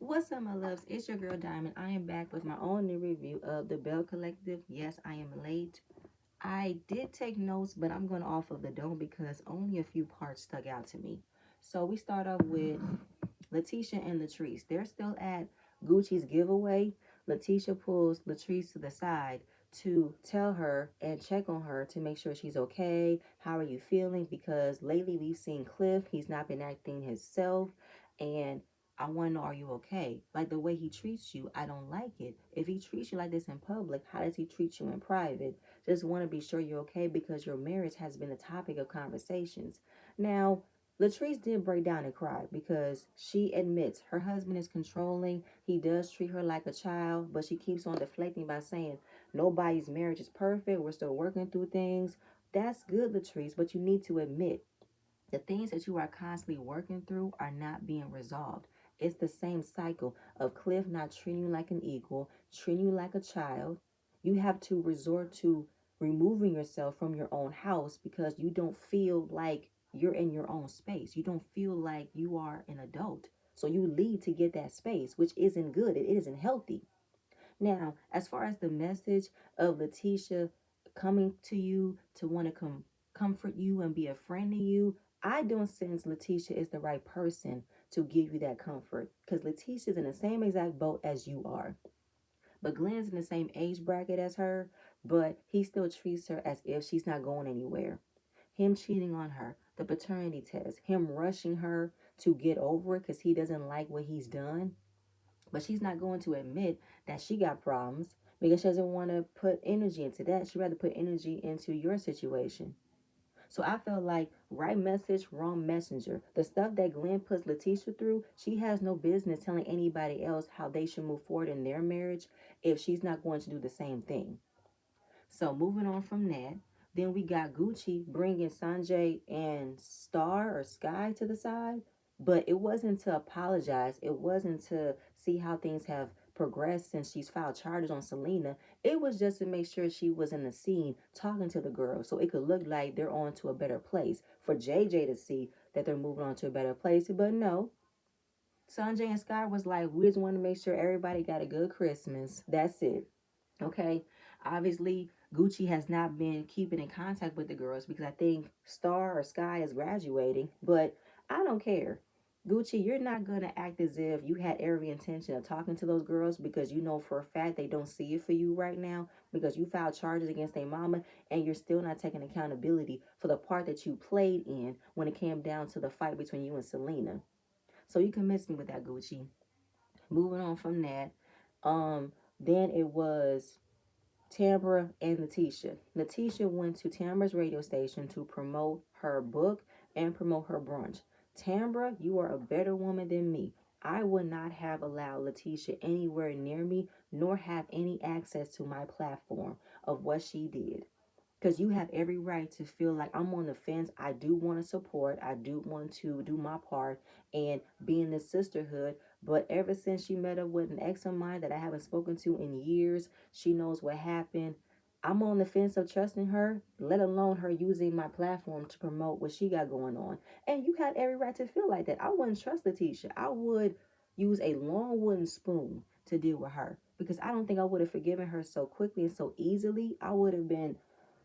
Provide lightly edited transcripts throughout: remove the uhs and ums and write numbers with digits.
What's up, my loves? It's your girl Diamond. I am back with my own new review of the Belle Collective. Yes, I am late. I did take notes, but I'm going off of the dome because only a few parts stuck out to me. So we start off with Lateshia and Latrice. They're still at Gucci's giveaway. Lateshia pulls Latrice to the side to tell her and check on her to make sure she's okay. How are you feeling? Because lately we've seen Cliff. He's not been acting himself. And I want to know, are you okay? Like the way he treats you, I don't like it. If he treats you like this in public, how does he treat you in private? Just want to be sure you're okay because your marriage has been a topic of conversations. Now, Latrice did break down and cry because she admits her husband is controlling. He does treat her like a child, but she keeps on deflecting by saying nobody's marriage is perfect. We're still working through things. That's good, Latrice, but you need to admit the things that you are constantly working through are not being resolved. It's the same cycle of Cliff not treating you like an equal, treating you like a child. You have to resort to removing yourself from your own house because you don't feel like you're in your own space. You don't feel like you are an adult. So you leave to get that space, which isn't good. It isn't healthy. Now, as far as the message of Lateshia coming to you to want to comfort you and be a friend to you, I don't sense Lateshia is the right person to give you that comfort because Letitia's in the same exact boat as you are. But Glenn's in the same age bracket as her, but he still treats her as if she's not going anywhere. Him cheating on her, the paternity test, him rushing her to get over it because he doesn't like what he's done, but she's not going to admit that she got problems because she doesn't want to put energy into that. She'd rather put energy into your situation. So I felt like right message, wrong messenger. The stuff that Glenn puts Lateshia through, she has no business telling anybody else how they should move forward in their marriage if she's not going to do the same thing. So moving on from that, then we got Gucci bringing Sanjay and Star or Sky to the side, but it wasn't to apologize. It wasn't to see how things have progressed since she's filed charges on Selena. It was just to make sure she was in the scene talking to the girl so it could look like they're on to a better place. For JJ to see that they're moving on to a better place, but no. Sanjay and Sky was like, we just want to make sure everybody got a good Christmas. That's it. Okay. Obviously, Gucci has not been keeping in contact with the girls because I think Star or Sky is graduating, but I don't care. Gucci, you're not going to act as if you had every intention of talking to those girls because you know for a fact they don't see it for you right now because you filed charges against their mama and you're still not taking accountability for the part that you played in when it came down to the fight between you and Selena. So you can miss me with that, Gucci. Moving on from that, then it was Tambra and Lateshia. Lateshia went to Tambra's radio station to promote her book and promote her brunch. Tambra, you are a better woman than me. I would not have allowed Lateshia anywhere near me, nor have any access to my platform of what she did. Because you have every right to feel like I'm on the fence. I do want to support. I do want to do my part and be in this sisterhood. But ever since she met up with an ex of mine that I haven't spoken to in years, she knows what happened. I'm on the fence of trusting her, let alone her using my platform to promote what she got going on. And you have every right to feel like that. I wouldn't trust Lateshia. I would use a long wooden spoon to deal with her because I don't think I would have forgiven her so quickly and so easily. I would have been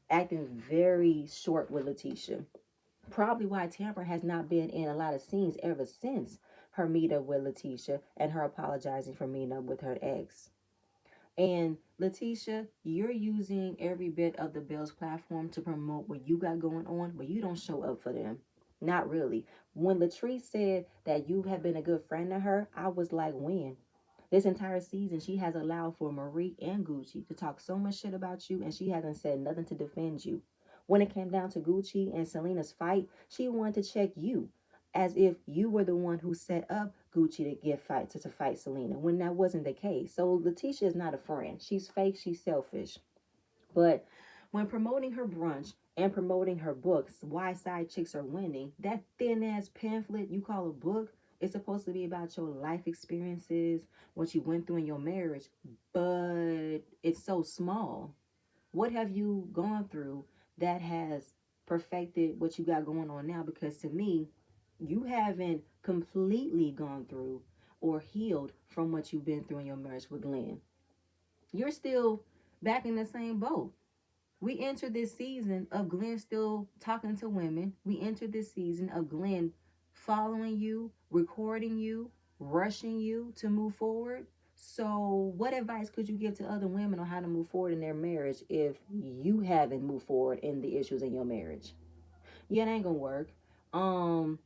acting very short with Lateshia. Probably why Tamara has not been in a lot of scenes ever since her meetup with Lateshia and her apologizing for meeting up with her ex. And Lateshia, you're using every bit of the Bill's platform to promote what you got going on, but you don't show up for them. Not really. When Latrice said that you have been a good friend to her, I was like, when? This entire season, she has allowed for Marie and Gucci to talk so much shit about you, and she hasn't said nothing to defend you. When it came down to Gucci and Selena's fight, she wanted to check you, as if you were the one who set up Gucci to get fight to fight Selena, when that wasn't the case. So Lateshia is not a friend. She's fake. She's selfish. But when promoting her brunch and promoting her books, Why Side Chicks Are Winning, that thin ass pamphlet you call a book is supposed to be about your life experiences, what you went through in your marriage, but it's so small. What have you gone through that has perfected what you got going on now? Because to me, you haven't completely gone through or healed from what you've been through in your marriage with Glenn. You're still back in the same boat. We entered this season of Glenn still talking to women. We entered this season of Glenn following you, recording you, rushing you to move forward. So, what advice could you give to other women on how to move forward in their marriage if you haven't moved forward in the issues in your marriage? Yeah, it ain't gonna work. Um,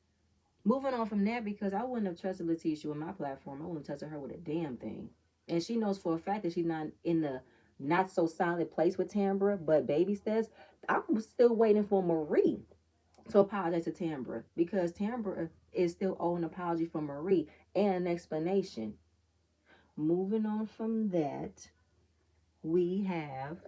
Moving on from that, because I wouldn't have trusted Lateshia with my platform. I wouldn't have trusted her with a damn thing. And she knows for a fact that she's not in the not so solid place with Tambra, but baby steps. I'm still waiting for Marie to apologize to Tambra, because Tambra is still owing an apology from Marie and an explanation. Moving on from that, we have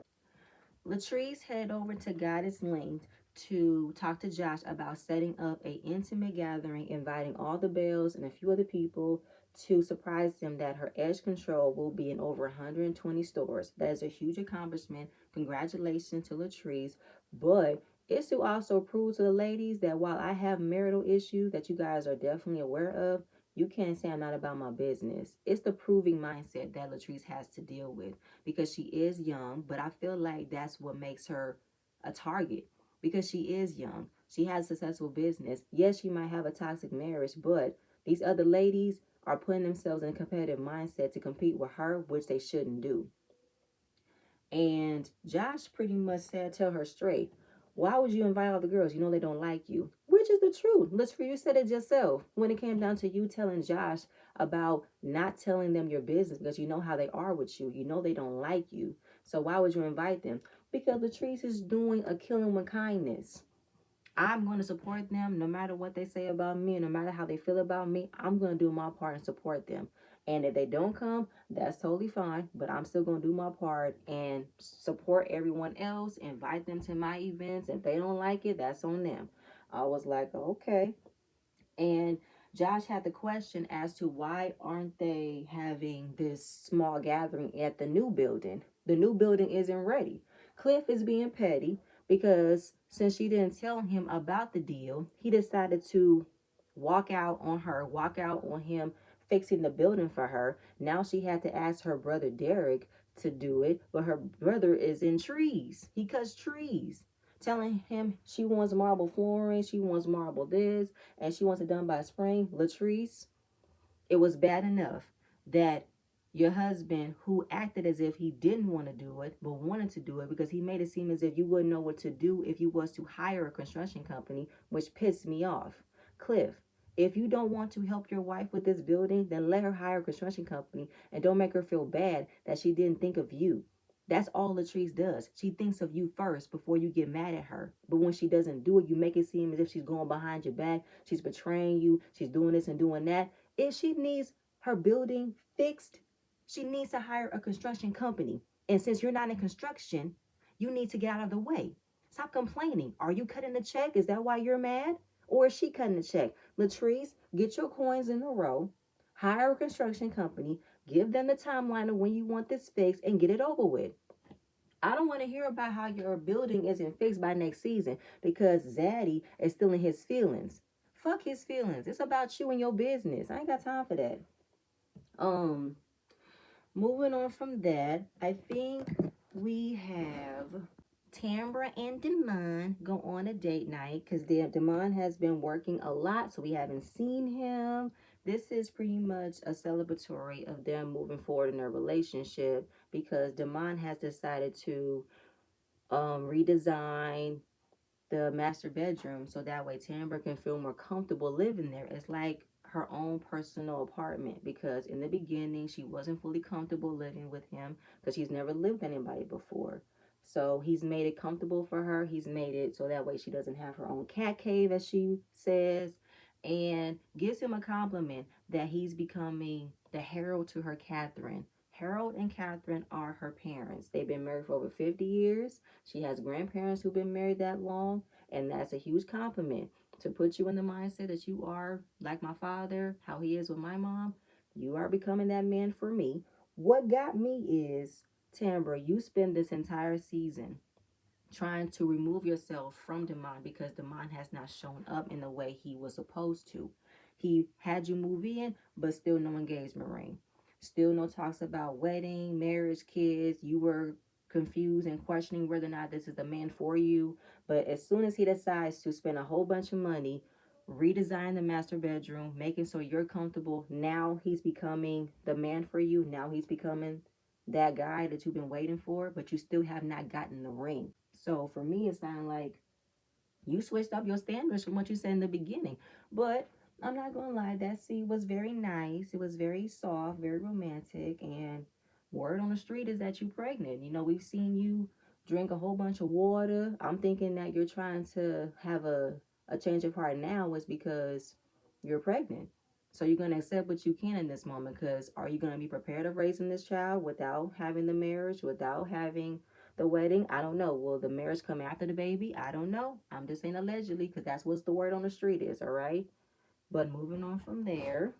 Latrice headed over to Goddess Link to talk to Josh about setting up a intimate gathering, inviting all the Bells and a few other people to surprise them that her edge control will be in over 120 stores. That is a huge accomplishment. Congratulations to Latrice. But it's to also prove to the ladies that while I have marital issues that you guys are definitely aware of, you can't say I'm not about my business. It's the proving mindset that Latrice has to deal with, because she is young, but I feel like that's what makes her a target, because she is young. She has a successful business. Yes, she might have a toxic marriage, but these other ladies are putting themselves in a competitive mindset to compete with her, which they shouldn't do. And Josh pretty much said, tell her straight. Why would you invite all the girls? You know they don't like you. Which is the truth. Let's you said it yourself. When it came down to you telling Josh about not telling them your business because you know how they are with you. You know they don't like you. So why would you invite them? Because Latrice is doing a killing with kindness. I'm going to support them no matter what they say about me, no matter how they feel about me. I'm going to do my part and support them. And if they don't come, that's totally fine. But I'm still going to do my part and support everyone else, invite them to my events. If they don't like it, that's on them. I was like, okay. And Josh had the question as to why aren't they having this small gathering at the new building? The new building isn't ready. Cliff is being petty because since she didn't tell him about the deal, he decided to walk out on him fixing the building for her. Now she had to ask her brother Derek to do it, but her brother is in trees. He cuts trees, telling him she wants marble flooring, she wants marble this, and she wants it done by spring. Latrice, it was bad enough that your husband, who acted as if he didn't want to do it but wanted to do it, because he made it seem as if you wouldn't know what to do if you was to hire a construction company, which pissed me off. Cliff, if you don't want to help your wife with this building, then let her hire a construction company, and don't make her feel bad that she didn't think of you. That's all Latrice does. She thinks of you first before you get mad at her. But when she doesn't do it, you make it seem as if she's going behind your back. She's betraying you. She's doing this and doing that. If she needs her building fixed, she needs to hire a construction company. And since you're not in construction, you need to get out of the way. Stop complaining. Are you cutting the check? Is that why you're mad? Or is she cutting the check? Latrice, get your coins in a row. Hire a construction company. Give them the timeline of when you want this fixed and get it over with. I don't want to hear about how your building isn't fixed by next season because Zaddy is still in his feelings. Fuck his feelings. It's about you and your business. I ain't got time for that. Um, Moving on from that, I think we have Tambra and Damon go on a date night because Damon has been working a lot, so we haven't seen him. This is pretty much a celebratory of them moving forward in their relationship because Damon has decided to redesign the master bedroom so that way Tambra can feel more comfortable living there. It's like her own personal apartment because in the beginning she wasn't fully comfortable living with him because she's never lived with anybody before. So he's made it comfortable for her. He's made it so that way she doesn't have her own cat cave, as she says, and gives him a compliment that he's becoming the herald to her Catherine. Harold and Catherine are her parents. They've been married for over 50 years. She has grandparents who've been married that long, and that's a huge compliment to put you in the mindset that you are like my father, how he is with my mom. You are becoming that man for me. What got me is, Tambra, you spend this entire season trying to remove yourself from Damon because Damon has not shown up in the way he was supposed to. He had you move in, but still no engagement ring. Still no talks about wedding, marriage, kids. You were confused and questioning whether or not this is the man for you. But as soon as he decides to spend a whole bunch of money, redesign the master bedroom, making so you're comfortable, now he's becoming the man for you. Now he's becoming that guy that you've been waiting for, but you still have not gotten the ring. So for me, it sounds like you switched up your standards from what you said in the beginning. But I'm not gonna lie, that scene was very nice. It was very soft, very romantic, and word on the street is that you're pregnant. You know, we've seen you drink a whole bunch of water. I'm thinking that you're trying to have a change of heart now is because you're pregnant. So you're gonna accept what you can in this moment, because are you gonna be prepared of raising this child without having the marriage, without having the wedding? I don't know. Will the marriage come after the baby? I don't know. I'm just saying allegedly, because that's what's the word on the street is, all right? But moving on from there,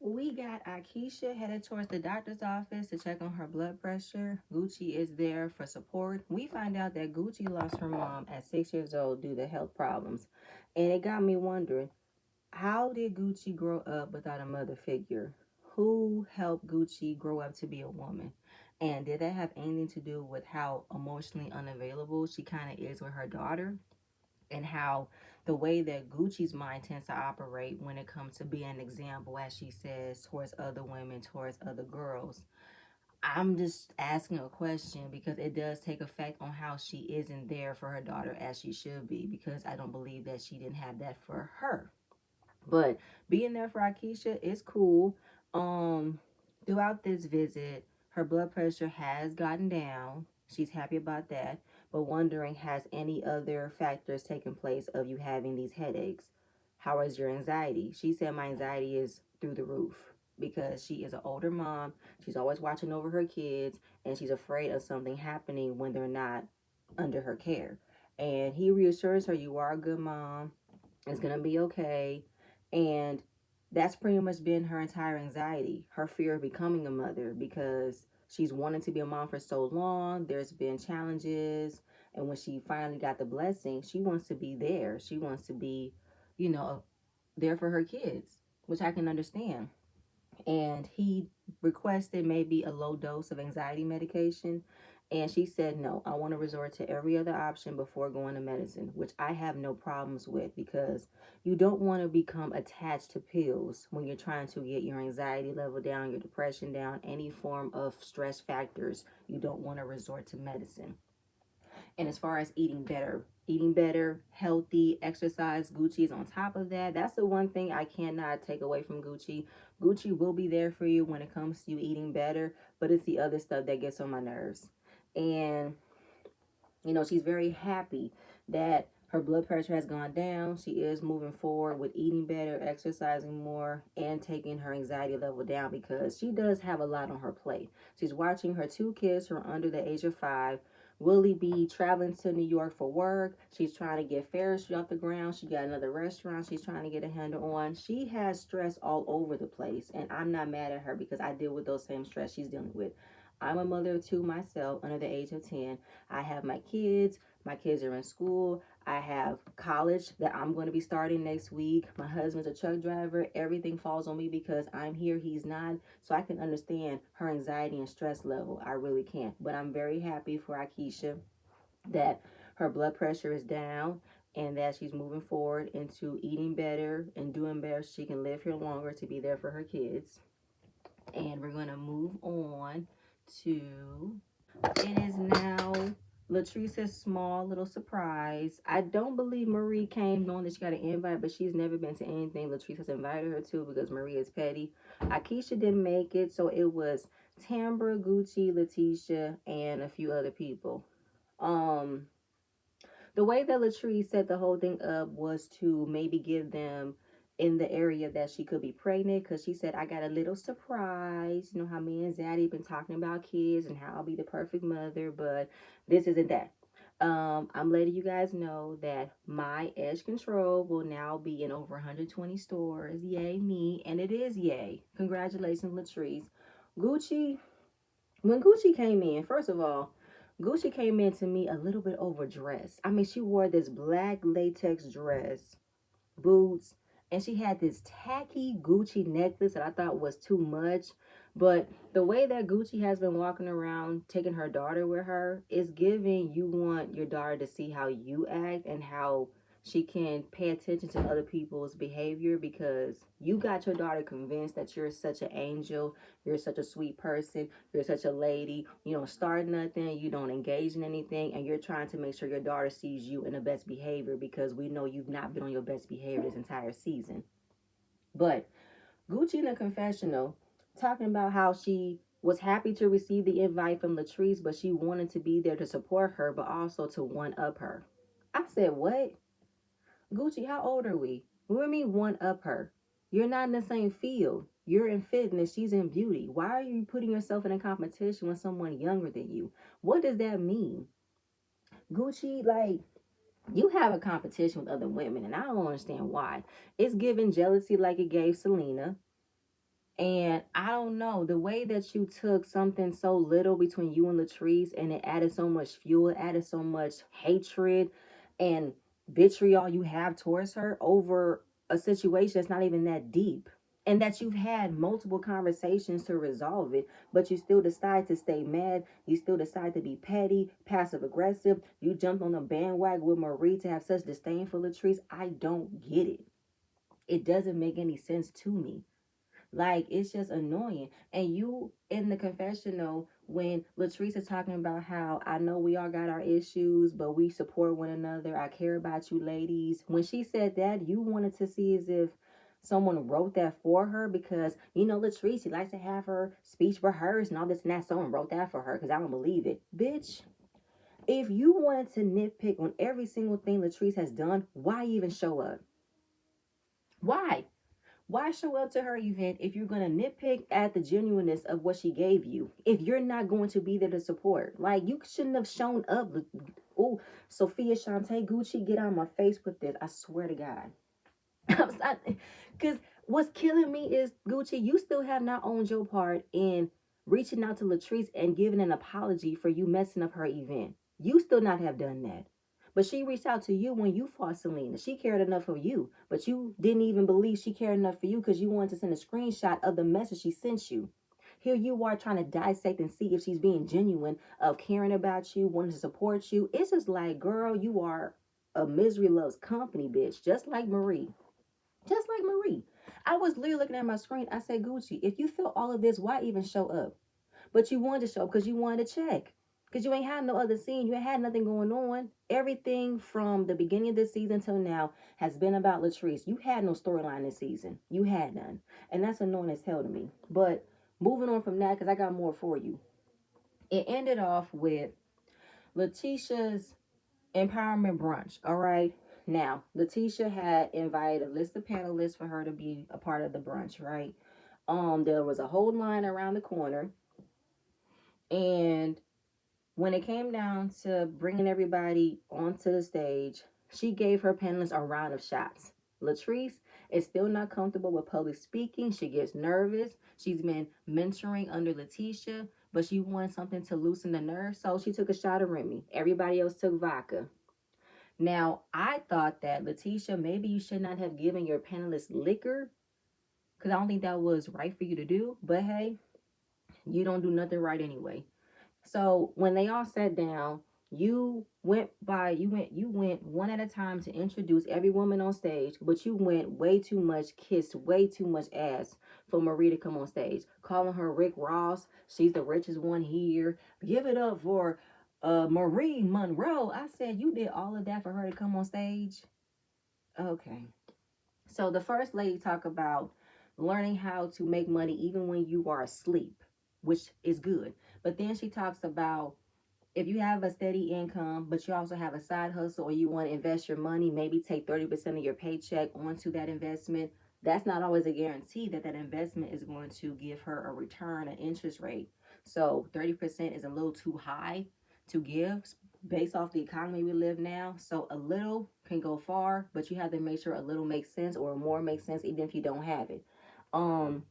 we got Akeisha headed towards the doctor's office to check on her blood pressure. Gucci is there for support. We find out that Gucci lost her mom at 6 years old due to health problems. And it got me wondering, how did Gucci grow up without a mother figure? Who helped Gucci grow up to be a woman? And did that have anything to do with how emotionally unavailable she kind of is with her daughter? And how the way that Gucci's mind tends to operate when it comes to being an example, as she says, towards other women, towards other girls. I'm just asking a question because it does take effect on how she isn't there for her daughter as she should be, because I don't believe that she didn't have that for her. But being there for Akeisha is cool. Um, Throughout this visit, her blood pressure has gotten down. She's happy about that, but wondering, has any other factors taken place of you having these headaches? How is your anxiety? She said my anxiety is through the roof because she is an older mom. She's always watching over her kids, and she's afraid of something happening when they're not under her care. And he reassures her, you are a good mom. It's going to be okay. And that's pretty much been her entire anxiety, her fear of becoming a mother, because she's wanted to be a mom for so long. There's been challenges. And when she finally got the blessing, she wants to be there. She wants to be, you know, there for her kids, which I can understand. And he requested maybe a low dose of anxiety medication. And she said, no, I want to resort to every other option before going to medicine, which I have no problems with, because you don't want to become attached to pills when you're trying to get your anxiety level down, your depression down, any form of stress factors. You don't want to resort to medicine. And as far as eating better, healthy, exercise, Gucci is on top of that. That's the one thing I cannot take away from Gucci. Gucci will be there for you when it comes to you eating better, but it's the other stuff that gets on my nerves. And she's very happy that her blood pressure has gone down. She is moving forward with eating better, exercising more, and taking her anxiety level down, because she does have a lot on her plate. She's watching her two kids who are under the age of 5. Willie be traveling to New York for work. She's trying to get Ferris off the ground. She got another restaurant she's trying to get a handle on. She has stress all over the place, and I'm not mad at her because I deal with those same stress she's dealing with. I'm a mother of 2 myself, under the age of 10. I have my kids. My kids are in school. I have college that I'm going to be starting next week. My husband's a truck driver. Everything falls on me because I'm here, he's not. So I can understand her anxiety and stress level. I really can. But I'm very happy for Akeisha that her blood pressure is down and that she's moving forward into eating better and doing better so she can live here longer to be there for her kids. And we're going to move on to, it is now Latrice's small little surprise. I don't believe Marie came knowing that she got an invite, but she's never been to anything Latrice has invited her to because Marie is petty. Akeisha didn't make it, so it was Tambra, Gucci, Lateshia, and a few other people. The way that Latrice set the whole thing up was to maybe give them in the area that she could be pregnant, because she said, I got a little surprise. You know how me and Zaddy been talking about kids and how I'll be the perfect mother, but this isn't that. I'm letting you guys know that my Edge Control will now be in over 120 stores. Yay me. And it is yay. Congratulations, Latrice. Gucci, when Gucci came in, first of all, Gucci came in to me a little bit overdressed. I mean, she wore this black latex dress, boots, and she had this tacky Gucci necklace that I thought was too much. But the way that Gucci has been walking around, taking her daughter with her, is giving you want your daughter to see how you act and how she can pay attention to other people's behavior, because you got your daughter convinced that you're such an angel, you're such a sweet person, you're such a lady, you don't start nothing, you don't engage in anything, and you're trying to make sure your daughter sees you in the best behavior, because we know you've not been on your best behavior this entire season. But Gucci in a confessional talking about how she was happy to receive the invite from Latrice, but she wanted to be there to support her, but also to one up her. I said, what? Gucci, how old are we? What do you mean one up her? You're not in the same field. You're in fitness. She's in beauty. Why are you putting yourself in a competition with someone younger than you? What does that mean? Gucci, like, you have a competition with other women, and I don't understand why. It's giving jealousy like it gave Selena. And I don't know, the way that you took something so little between you and Latrice and it added so much fuel, it added so much hatred and vitriol you have towards her over a situation that's not even that deep. And that you've had multiple conversations to resolve it, but you still decide to stay mad. You still decide to be petty, passive aggressive. You jumped on the bandwagon with Marie to have such disdain for Latrice. I don't get it. It doesn't make any sense to me. Like, it's just annoying. And you in the confessional, when Latrice is talking about how I know we all got our issues, but we support one another. I care about you ladies. When she said that, you wanted to see as if someone wrote that for her, because you know Latrice, she likes to have her speech rehearsed and all this and that. Someone wrote that for her, because I don't believe it. Bitch, if you wanted to nitpick on every single thing Latrice has done, why even show up? Why? Why show up to her event if you're going to nitpick at the genuineness of what she gave you? If you're not going to be there to support, like, you shouldn't have shown up. Oh, Sophia, Shante, Gucci, get on my face with this. I swear to God. Because what's killing me is, Gucci, you still have not owned your part in reaching out to Latrice and giving an apology for you messing up her event. You still not have done that. But she reached out to you when you fought Selena. She cared enough for you, but you didn't even believe she cared enough for you because you wanted to send a screenshot of the message she sent you. Here you are trying to dissect and see if she's being genuine of caring about you, wanting to support you. It's just like, girl, you are a misery loves company, bitch, just like Marie. Just like Marie. I was literally looking at my screen. I said, Gucci, if you feel all of this, why even show up? But you wanted to show up because you wanted to check. Because you ain't had no other scene. You ain't had nothing going on. Everything from the beginning of this season till now has been about Latrice. You had no storyline this season. You had none. And that's annoying as hell to me. But moving on from that, because I got more for you. It ended off with Letitia's empowerment brunch. All right. Now, Lateshia had invited a list of panelists for her to be a part of the brunch, right? There was a whole line around the corner, and when it came down to bringing everybody onto the stage, she gave her panelists a round of shots. Latrice is still not comfortable with public speaking. She gets nervous. She's been mentoring under Lateshia, but she wanted something to loosen the nerves, so she took a shot of Remy. Everybody else took vodka. Now, I thought that, Lateshia, maybe you should not have given your panelists liquor, because I don't think that was right for you to do. But hey, you don't do nothing right anyway. So when they all sat down, you went one at a time to introduce every woman on stage, but you went way too much, kissed way too much ass for Marie to come on stage, calling her Rick Ross. She's the richest one here. Give it up for Marie Monroe. I said, you did all of that for her to come on stage. Okay. So the first lady talked about learning how to make money even when you are asleep, which is good. But then she talks about, if you have a steady income, but you also have a side hustle, or you want to invest your money, maybe take 30% of your paycheck onto that investment. That's not always a guarantee that that investment is going to give her a return, an interest rate. So 30% is a little too high to give based off the economy we live now. So a little can go far, but you have to make sure a little makes sense or more makes sense even if you don't have it. Um,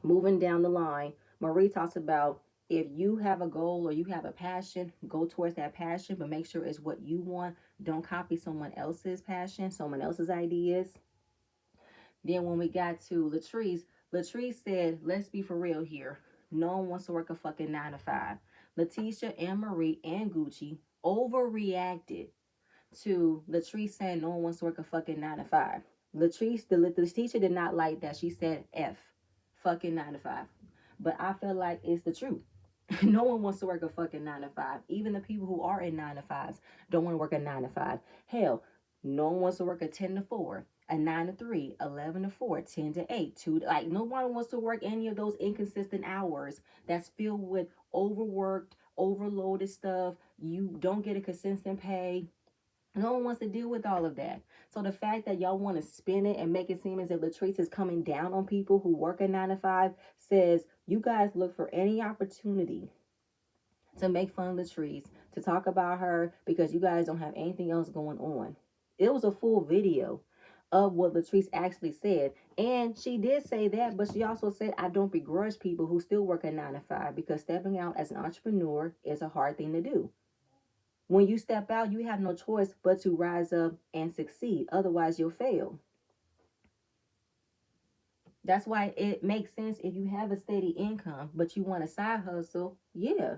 Moving down the line, Marie talks about, if you have a goal or you have a passion, go towards that passion, but make sure it's what you want. Don't copy someone else's passion, someone else's ideas. Then when we got to Latrice said, let's be for real here. No one wants to work a fucking 9 to 5. Lateshia and Marie and Gucci overreacted to Latrice saying no one wants to work a fucking 9 to 5. Latrice did not like that. She said F fucking 9 to 5. But I feel like it's the truth. No one wants to work a fucking 9 to 5. Even the people who are in 9 to 5s don't want to work a 9 to 5. Hell, no one wants to work a 10 to 4, a 9 to 3, 11 to 4, 10 to 8, 2. Like no one wants to work any of those inconsistent hours that's filled with overworked, overloaded stuff. You don't get a consistent pay. No one wants to deal with all of that. So the fact that y'all want to spin it and make it seem as if Latrice is coming down on people who work a 9 to 5 says you guys look for any opportunity to make fun of Latrice, to talk about her because you guys don't have anything else going on. It was a full video of what Latrice actually said. And she did say that, but she also said, I don't begrudge people who still work a 9 to 5 because stepping out as an entrepreneur is a hard thing to do. When you step out, you have no choice but to rise up and succeed. Otherwise, you'll fail. That's why it makes sense if you have a steady income, but you want a side hustle. Yeah.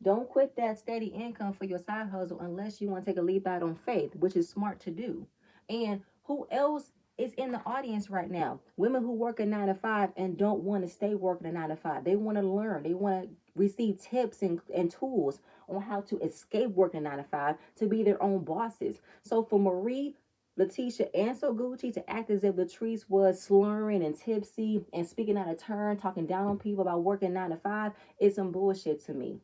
Don't quit that steady income for your side hustle unless you want to take a leap out on faith, which is smart to do. And who else is in the audience right now? Women who work a 9 to 5 and don't want to stay working a 9 to 5. They want to learn. They want to receive tips and tools on how to escape working 9 to 5 to be their own bosses. So for Marie, Lateshia, and so Gucci to act as if Latrice was slurring and tipsy and speaking out of turn, talking down on people about working 9 to 5 is some bullshit to me.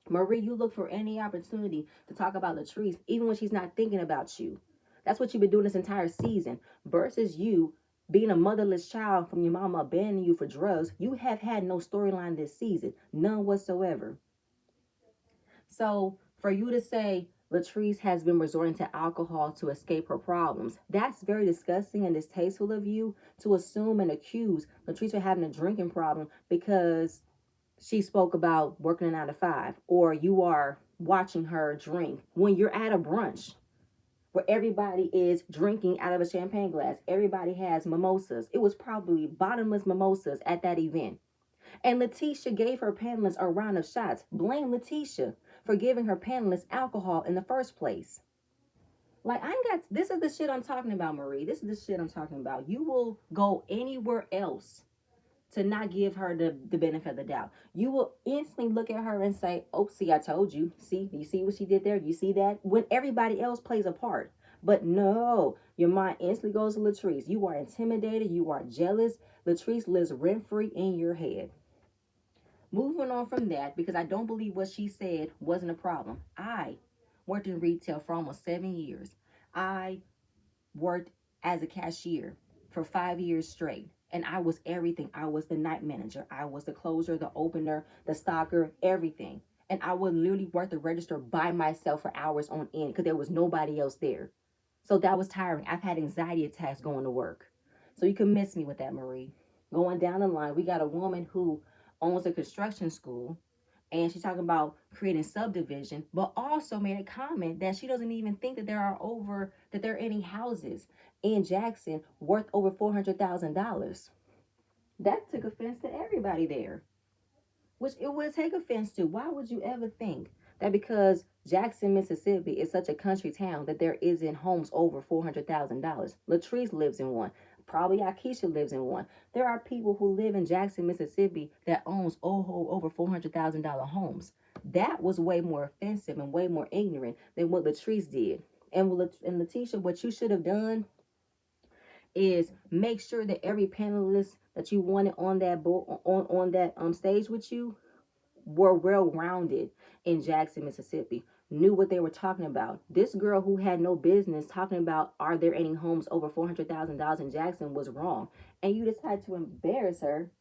Marie, you look for any opportunity to talk about Latrice, even when she's not thinking about you. That's what you've been doing this entire season. Versus you being a motherless child from your mama abandoning you for drugs. You have had no storyline this season. None whatsoever. So for you to say Latrice has been resorting to alcohol to escape her problems, that's very disgusting and distasteful of you to assume and accuse Latrice of having a drinking problem because she spoke about working a 9 to 5, or you are watching her drink when you're at a brunch where everybody is drinking out of a champagne glass. Everybody has mimosas. It was probably bottomless mimosas at that event. And Lateshia gave her panelists a round of shots. Blame Lateshia for giving her panelists alcohol in the first place. Like, I ain't got, this is the shit I'm talking about, Marie. This is the shit I'm talking about. You will go anywhere else to not give her the benefit of the doubt. You will instantly look at her and say, oh, see, I told you. See, you see what she did there? You see that? When everybody else plays a part. But no, your mind instantly goes to Latrice. You are intimidated. You are jealous. Latrice lives rent-free in your head. Moving on from that, because I don't believe what she said wasn't a problem. I worked in retail for almost 7 years. I worked as a cashier for 5 years straight. And I was everything. I was the night manager. I was the closer, the opener, the stocker, everything. And I would literally work the register by myself for hours on end because there was nobody else there. So that was tiring. I've had anxiety attacks going to work. So you can miss me with that, Marie. Going down the line, we got a woman who owns a construction school, and she's talking about creating subdivision, but also made a comment that she doesn't even think that there are any houses in Jackson worth over $400,000. That took offense to everybody there, which it would take offense to. Why would you ever think that because Jackson, Mississippi is such a country town that there isn't homes over $400,000? Latrice lives in one. Probably Akeisha lives in one. There are people who live in Jackson, Mississippi that owns over $400,000 homes. That was way more offensive and way more ignorant than what Latrice did. And Lateshia, what you should have done is make sure that every panelist that you wanted on that on that stage with you were well rounded in Jackson, Mississippi, knew what they were talking about. This girl who had no business talking about are there any homes over $400,000 in Jackson was wrong, and you decided to embarrass her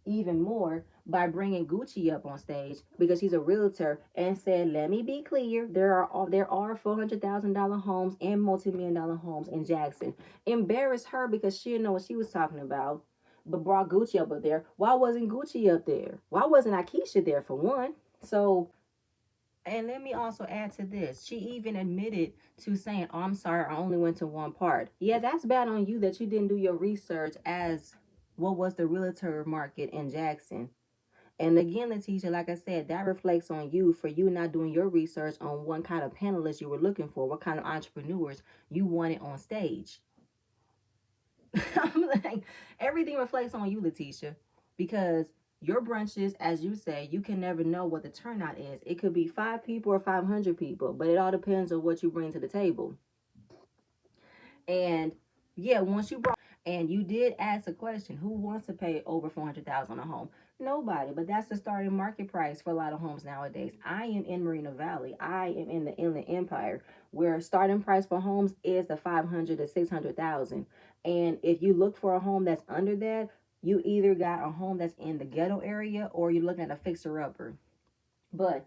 even more by bringing Gucci up on stage because she's a realtor and said, let me be clear, there are $400,000 homes and multi-million-dollar homes in Jackson. Embarrassed her because she didn't know what she was talking about, but brought Gucci up there. Why wasn't Gucci up there? Why wasn't Akeisha there, for one? So And let me also add to this. She even admitted to saying, "Oh, I'm sorry, I only went to one part." Yeah, that's bad on you that you didn't do your research as what was the realtor market in Jackson. And again, Lateshia, like I said, that reflects on you for you not doing your research on what kind of panelists you were looking for, what kind of entrepreneurs you wanted on stage. I'm like, everything reflects on you, Lateshia, because your brunches, as you say, you can never know what the turnout is. It could be 5 people or 500 people, but it all depends on what you bring to the table. And yeah, once you brought and you did ask a question, who wants to pay over 400,000 on a home? Nobody, but that's the starting market price for a lot of homes nowadays. I am in Moreno Valley. I am in the Inland Empire, where starting price for homes is the 500 to 600,000. And if you look for a home that's under that, you either got a home that's in the ghetto area or you're looking at a fixer upper. But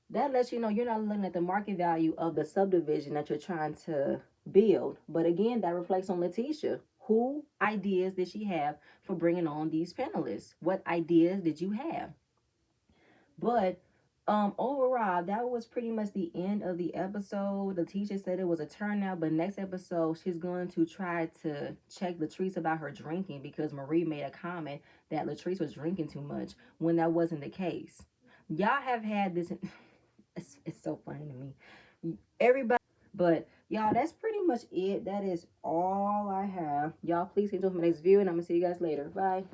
that lets you know you're not looking at the market value of the subdivision that you're trying to build. But again, that reflects on Lateshia. Who ideas did she have for bringing on these panelists? What ideas did you have? But overall, that was pretty much the end of the episode. The teacher said it was a turnout, but next episode she's going to try to check Latrice about her drinking because Marie made a comment that Latrice was drinking too much when that wasn't the case. Y'all have had this. It's so funny to me. Everybody, but y'all, that's pretty much it. That is all I have. Y'all, please enjoy my next view, and I'm gonna see you guys later. Bye.